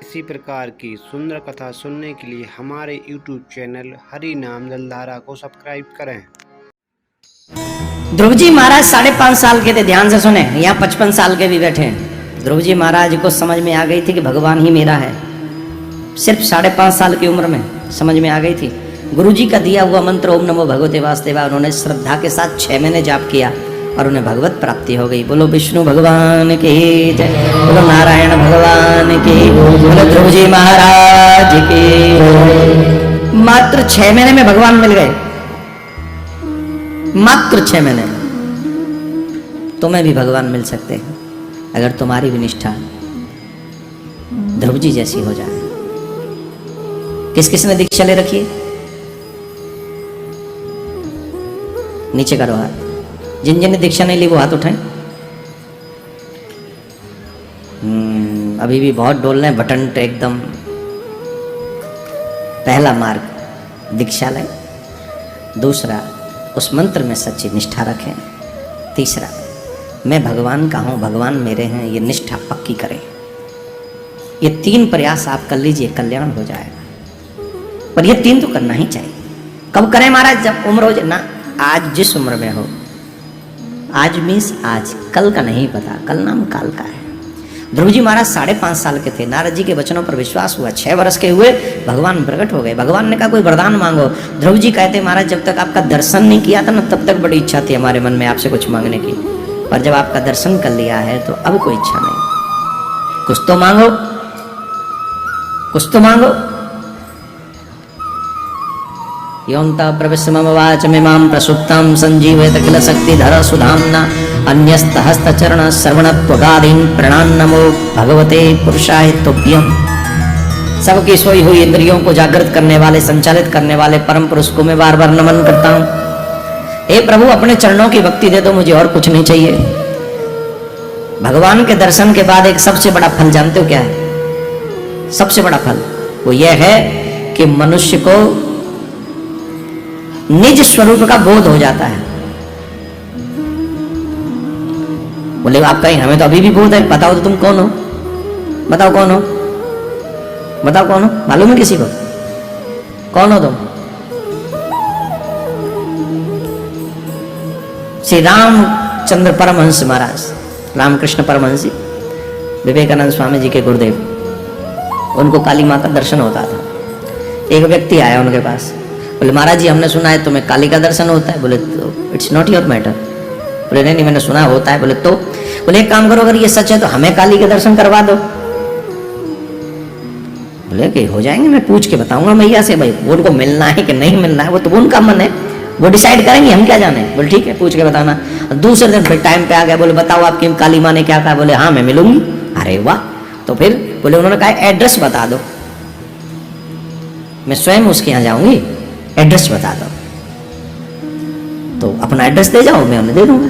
इसी प्रकार की सुंदर कथा सुनने के लिए हमारे YouTube चैनल हरि नाम जलधारा को सब्सक्राइब करें। ध्रुव जी महाराज 5.5 साल के थे, ध्यान से सुने, यहाँ 55 साल के भी बैठे हैं। ध्रुव जी महाराज को समझ में आ गई थी कि भगवान ही मेरा है। सिर्फ 5.5 साल की उम्र में समझ में आ गई थी। गुरु जी का दिया हुआ मंत्र ओम नमो भगवते वासुदेवाय उन्होंने श्रद्धा के साथ 6 महीने जाप किया और उन्हें भगवत प्राप्ति हो गई। बोलो विष्णु भगवान की जय, बोलो नारायण भगवान की, बोलो ध्रुव जी महाराज की। मात्र 6 महीने में भगवान मिल गए, मात्र 6 महीने में। तुम्हें भी भगवान मिल सकते हैं अगर तुम्हारी भी निष्ठा ध्रुव जी जैसी हो जाए। किस किस ने दीक्षा ले रखी है? नीचे करो हाथ। जिन जिन ने दीक्षा नहीं ली वो हाथ उठाएं। अभी भी बहुत डोल रहे हैं, बटन एकदम। पहला मार्ग दीक्षालय, दूसरा उस मंत्र में सच्ची निष्ठा रखें, तीसरा मैं भगवान का हूं, भगवान मेरे हैं, ये निष्ठा पक्की करें। ये 3 प्रयास आप कर लीजिए, कल्याण हो जाएगा। पर ये 3 तो करना ही चाहिए। कब करें महाराज? जब उम्र हो जाए ना। आज जिस उम्र में हो, आज मीन्स आज, कल का नहीं पता, कल नाम काल का है। ध्रुव जी महाराज 5.5 साल के थे, नारद जी के वचनों पर विश्वास हुआ, 6 वर्ष के हुए भगवान प्रकट हो गए। भगवान ने कहा कोई वरदान मांगो। ध्रुव जी कहते महाराज जब तक आपका दर्शन नहीं किया था ना तब तक बड़ी इच्छा थी हमारे मन में आपसे कुछ मांगने की, पर जब आपका दर्शन कर लिया है तो अब कोई इच्छा नहीं। कुछ तो मांगो, कुछ तो मांगो। योऽन्तः प्रविश्य मम वाचमिमां प्रसुप्तां संजीवयत किल शक्तिधर सुधाम्ना अन्यस्तहस्तचरण श्रवणत्वगादीन् प्रणान्नमो भगवते पुरुषाय तुभ्यम्। सबकी सोई हुई इंद्रियों को जागृत करने वाले, संचालित करने वाले परम पुरुष को मैं बार बार नमन करता हूँ। हे प्रभु अपने चरणों की भक्ति दे दो, मुझे और कुछ नहीं चाहिए। भगवान के दर्शन के बाद एक सबसे बड़ा फल जानते हो क्या है? सबसे बड़ा फल वो यह है कि मनुष्य को निज स्वरूप का बोध हो जाता है। बोले आप कहीं हमें तो अभी भी बोध है, बताओ तो तुम कौन हो, बताओ कौन हो, बताओ कौन हो, मालूम है किसी को? कौन हो तुम? श्री रामचंद्र परमहंस महाराज, रामकृष्ण परमहंस जी, विवेकानंद स्वामी जी के गुरुदेव, उनको काली माँ का दर्शन होता था। एक व्यक्ति आया उनके पास, बोले महाराज जी हमने सुना है तुम्हें काली का दर्शन होता है। बोले तो इट्स नॉट योर मैटर। बोले नहीं मैंने सुना होता है। बोले तो बोले एक काम करो, अगर ये सच है तो हमें काली के दर्शन करवा दो। बोले कि हो जाएंगे, मैं पूछ के बताऊंगा मैया से, भाई वो उनको मिलना है कि नहीं मिलना है वो तो उनका मन है, वो डिसाइड करेंगे, हम क्या जाने। बोले ठीक है पूछ के बताना। दूसरे दिन फिर टाइम पे आ गया, बोले बताओ आपकी काली माँ ने क्या कहा? बोले हाँ मैं मिलूंगी। अरे वाह। तो फिर बोले उन्होंने कहा एड्रेस बता दो, मैं स्वयं उसके यहाँ जाऊंगी, एड्रेस बता दो। तो अपना एड्रेस दे जाओ, मैं उन्हें दे दूंगा।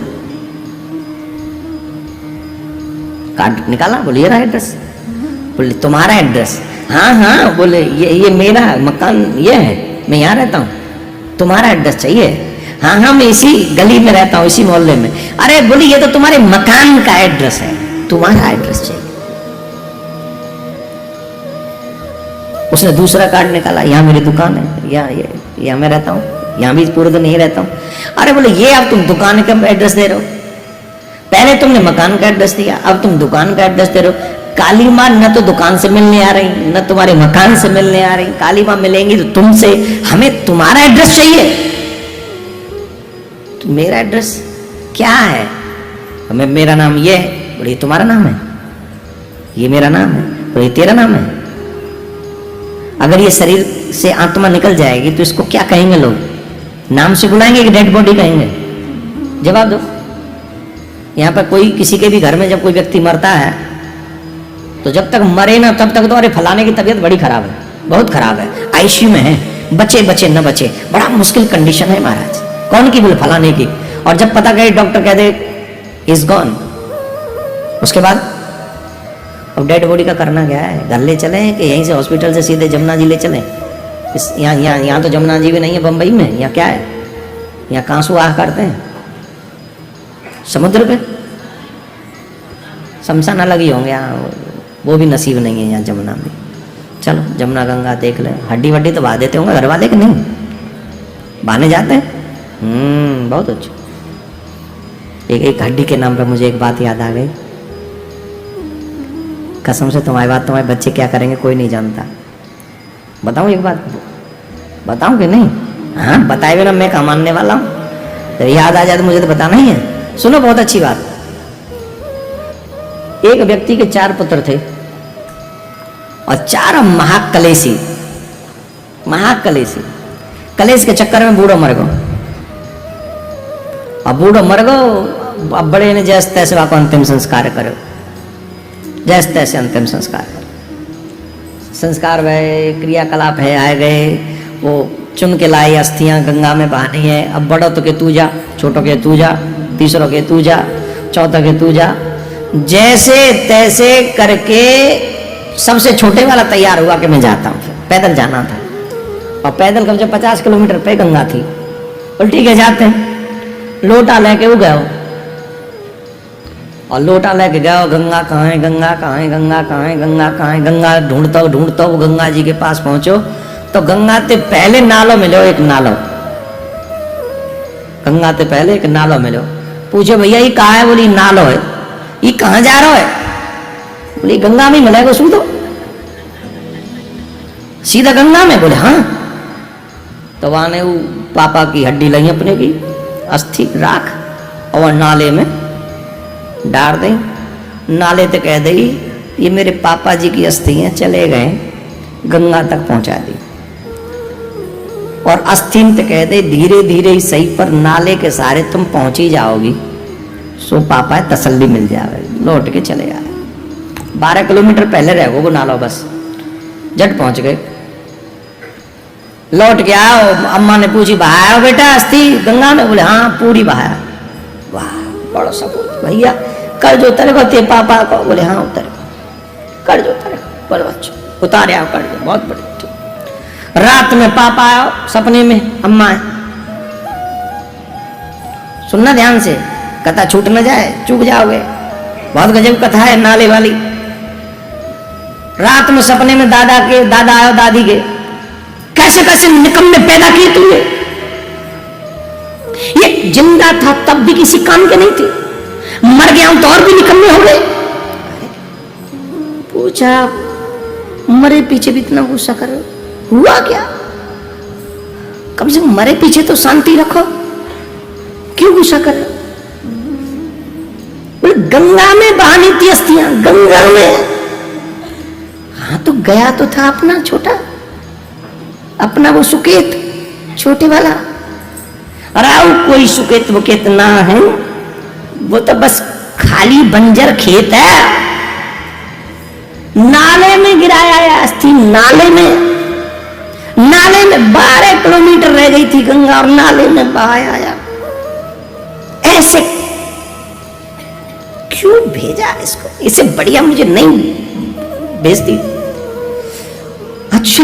कार्ड निकाला, बोले ये रहा एड्रेस। बोले तुम्हारा एड्रेस? हाँ हाँ। बोले ये मेरा मकान ये है, मैं यहाँ रहता हूँ, तुम्हारा एड्रेस चाहिए? हाँ हाँ मैं इसी गली में रहता हूँ, इसी मोहल्ले में। अरे बोले ये तो तुम्हारे मकान का एड्रेस है, तुम्हारा एड्रेस चाहिए। उसने दूसरा कार्ड निकाला, यहाँ मेरी दुकान है, यहाँ मैं रहता हूँ, यहाँ भी पूरे दिन नहीं रहता हूँ। अरे बोले ये अब तुम दुकान का एड्रेस दे रहे हो, पहले तुमने मकान का एड्रेस दिया, अब तुम दुकान का एड्रेस दे रहे हो। काली माँ न तो दुकान से मिलने आ रही, न तुम्हारे मकान से मिलने आ रही। काली माँ मिलेंगी तो तुमसे, हमें तुम्हारा एड्रेस चाहिए। तो मेरा एड्रेस क्या है? हमें मेरा नाम ये है। बोले तुम्हारा नाम है? ये मेरा नाम है। बोले तेरा नाम है? अगर ये शरीर से आत्मा निकल जाएगी तो इसको क्या कहेंगे लोग? नाम से बुलाएंगे कि डेड बॉडी कहेंगे? जवाब दो। यहाँ पर कोई किसी के भी घर में जब कोई व्यक्ति मरता है तो जब तक मरे ना तब तक तो अरे फलाने की तबीयत बड़ी खराब है, बहुत खराब है, आईसीयू में है, बचे बचे न बचे, बड़ा मुश्किल कंडीशन है महाराज। कौन की? बोले फलाने की। और जब पता करे डॉक्टर कह दे इज गॉन, उसके बाद अब डेड बॉडी का करना क्या है? घर ले चले कि यहीं से हॉस्पिटल से सीधे जमुना जी ले चले? यहाँ तो जमुना जी भी नहीं है बम्बई में, यहाँ क्या है? यहाँ कांसू आह करते हैं समुद्र पे, शमशान अलग ही होंगे यहाँ, वो भी नसीब नहीं है यहाँ जमुना में। चलो जमुना गंगा देख ले। हड्डी वड्डी तो बहा देते होंगे घर वाले कि नहीं? बहाने जाते हैं। बहुत अच्छा। एक हड्डी के नाम पे मुझे एक बात याद आ गई। कसम से तुम्हारी बात, तुम्हारे बच्चे क्या करेंगे कोई नहीं जानता। बताऊं एक बात? बताऊं कि नहीं? हाँ बताए बिना मैं कहाँ मानने वाला हूँ? तो याद आ जाए तो मुझे तो बताना ही है। सुनो बहुत अच्छी बात। एक व्यक्ति के 4 पुत्र थे और 4 महाकलेशी। कलेश के चक्कर में बूढ़ो मर गो। अब बूढ़ो मर गो, अब बड़े ने जैसे तैसे वाको अंतिम संस्कार करो, जैसे तैसे अंतिम संस्कार भय, क्रियाकलाप है, आए गए, वो चुन के लाई अस्थियां गंगा में बहानी है। अब बड़ो तो के तू जा, छोटो के तू जा, तीसरों के तू जा, चौथों के तू जा, जैसे तैसे करके सबसे छोटे वाला तैयार हुआ कि मैं जाता हूँ। पैदल जाना था और पैदल कम से 50 किलोमीटर पे गंगा थी। उल्टी के जाते हैं, लोटा लेके वो गए और लोटा लेके गए, गंगा कहाँ है, गंगा कहाँ है, गंगा कहाँ है, गंगा कहाँ है। गंगा ढूंढता हो गंगा जी के पास पहुंचो तो गंगा ते पहले नालो मिलो, एक नालो, गंगा ते पहले एक नालो मिलो। पूछे भैया ये कहाँ है? बोली नालो है। ये कहाँ जा रहा है? बोली गंगा में मिलेगा उसमें तो सीधा गंगा में। बोले हाँ। तो वहां ने वो पापा की हड्डी लाई अपने की अस्थि राख और नाले में डाल दी। नाले तक कह दी ये मेरे पापा जी की अस्थि हैं, चले गए। गंगा तक पहुंचा दी और अस्थि तक कह दे धीरे धीरे ही सही पर नाले के सहारे तुम पहुंच ही जाओगी। सो पापा है तसल्ली मिल जाए। लौट के चले आए। 12 किलोमीटर पहले रह गो वो नाला, बस जट पहुंच गए। लौट के आओ, अम्मा ने पूछी बहाया हो बेटा अस्थि गंगा में? बोले हाँ पूरी बहाया। वाह बड़ा सपूत भैया, कर्ज उतर गो ते पापा को? बोले हाँ उतर गो। कर्ज उतर गो? बोले बच्चों उतारे आओ कर्ज, बहुत बड़ी। रात में पापा आओ सपने में, अम्मा है। सुनना ध्यान से, कथा छूट न जाए, चूक जाओगे। बहुत गजब कथा है नाले वाली। रात में सपने में दादा आयो दादी के, कैसे कैसे निकम्मे पैदा किए तुमने? ये जिंदा था तब भी किसी काम के नहीं थे, मर गया हूं तो और भी निकम्मे हो गए। पूछा मरे पीछे भी इतना गुस्सा कर हुआ क्या? कम से कम मरे पीछे तो शांति रखो, क्यों गुस्सा कर? बोले गंगा में बहानी थी अस्थियां, गंगा में। हाँ तो गया तो था अपना छोटा, अपना वो सुकेत छोटे वाला। राव कोई सुकेत वकेत ना है, वो तो बस खाली बंजर खेत है। नाले में गिराया है अस्थि, नाले में 12 किलोमीटर रह गई थी गंगा और नाले में बहाया आया। ऐसे क्यों भेजा इसको? इसे बढ़िया मुझे नहीं भेजती। अच्छा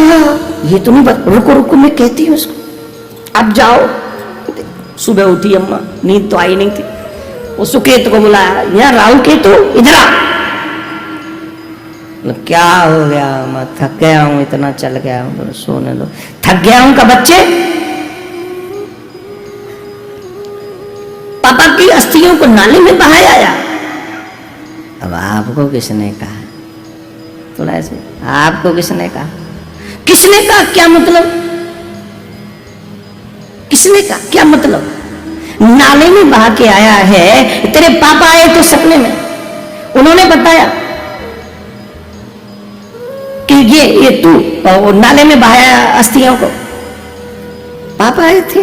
ये तो नहीं रुको रुको मैं कहती हूँ उसको, अब जाओ। सुबह उठी अम्मा, नींद तो आई नहीं थी। वो सुकेत को बुलाया, यहाँ राहु केतु इधर आ। क्या हो गया? मैं थक गया हूं, इतना चल गया हूं, सोने दो। थक गया हूं का बच्चे? पापा की अस्थियों को नाले में बहाया आया। अब आपको किसने कहा? थोड़ा ऐसे, आपको किसने कहा? किसने कहा क्या मतलब? किसने कहा क्या मतलब? नाले में बहा के आया है। तेरे पापा आए तो सपने में, उन्होंने बताया कि ये तू और नाले में बहाया अस्थियों को। पापा आए थे?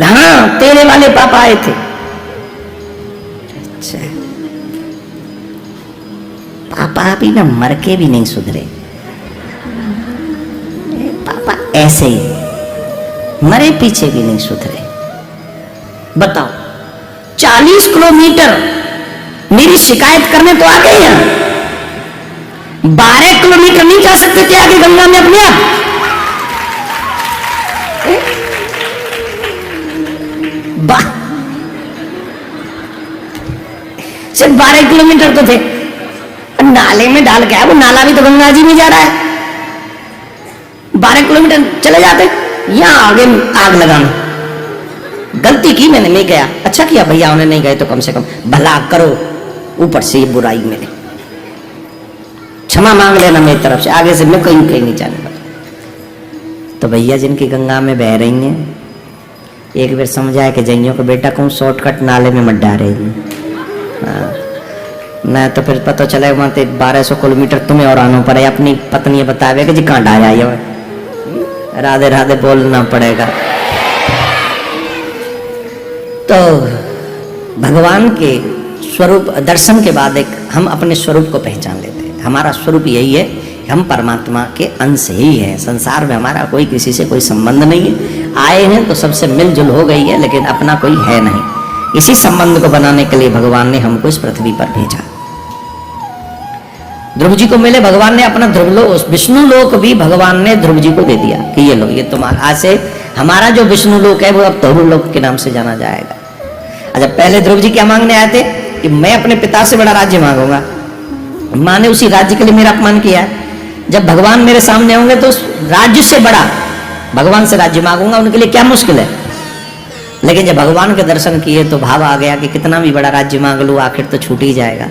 हाँ तेरे वाले पापा आए थे। अच्छा पापा अभी ना मर के भी नहीं सुधरे। पापा ऐसे ही मरे पीछे भी नहीं सुधरे। बताओ 40 किलोमीटर मेरी शिकायत करने तो आ गए हैं, 12 किलोमीटर नहीं जा सकते थे आगे गंगा में अपने आप? सिर्फ 12 किलोमीटर तो थे। नाले में डाल के आया, वो नाला भी तो गंगा जी में जा रहा है। 12 किलोमीटर चले जाते, यहाँ आगे आग लगाना। गलती की मैंने, नहीं गया, अच्छा किया भैया उन्हें नहीं गए, तो कम से कम भला करो, ऊपर से ये बुराई मिले, क्षमा मांग लेना मेरी तरफ से, आगे से मैं कहीं कहीं नहीं जाने वाला। तो भैया जिनकी गंगा में बह रही हैं, एक बार समझाए कि जइयों को बेटा कहूँ शॉर्टकट नाले में मत डालेगी, न तो फिर पता चले वहाँ 1200 किलोमीटर तुम्हें और आना पड़े, अपनी पत्नी बतावे कि जी कहाँ डाया ये, राधे राधे बोलना पड़ेगा। तो भगवान के स्वरूप दर्शन के बाद एक हम अपने स्वरूप को पहचान लेते हैं। हमारा स्वरूप यही है, हम परमात्मा के अंश ही हैं, संसार में हमारा कोई किसी से कोई संबंध नहीं है, आए हैं तो सबसे मिलजुल हो गई है, लेकिन अपना कोई है नहीं। इसी संबंध को बनाने के लिए भगवान ने हमको इस पृथ्वी पर भेजा। ध्रुव जी को मिले, भगवान ने अपना ध्रुवलोक, विष्णु लोक भी भगवान ने ध्रुव जी को दे दिया कि ये लो, ये तुम्हारा, आज से हमारा जो विष्णु लोक है वो अब ध्रुव लोक के नाम से जाना जाएगा। अच्छा, पहले ध्रुव जी क्या मांगने आए थे कि मैं अपने पिता से बड़ा राज्य मांगूंगा, माँ ने उसी राज्य के लिए मेरा अपमान किया। जब भगवान मेरे सामने होंगे तो राज्य से बड़ा भगवान से राज्य मांगूंगा, उनके लिए क्या मुश्किल है। लेकिन जब भगवान के दर्शन किए तो भाव आ गया कि कितना भी बड़ा राज्य मांग लूँ आखिर तो छूट ही जाएगा,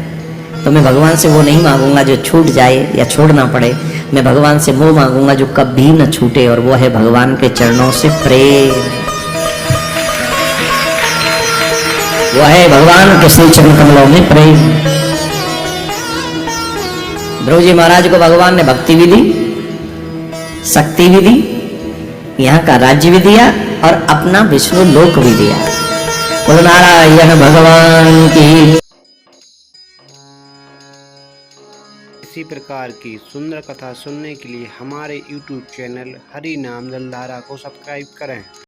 तो मैं भगवान से वो नहीं मांगूंगा जो छूट जाए या छोड़ना पड़े, मैं भगवान से वो मांगूंगा जो कभी न छूटे, और वो है भगवान के चरणों से प्रेम, वो है भगवान के श्री चरण कमलों में प्रेम। ध्रुव जी महाराज को भगवान ने भक्ति भी दी, शक्ति भी दी, यहाँ का राज्य भी दिया और अपना विष्णु लोक भी दिया। बोलो नारायण भगवान की। इसी प्रकार की सुंदर कथा सुनने के लिए हमारे YouTube चैनल हरि नाम जलधारा को सब्सक्राइब करें।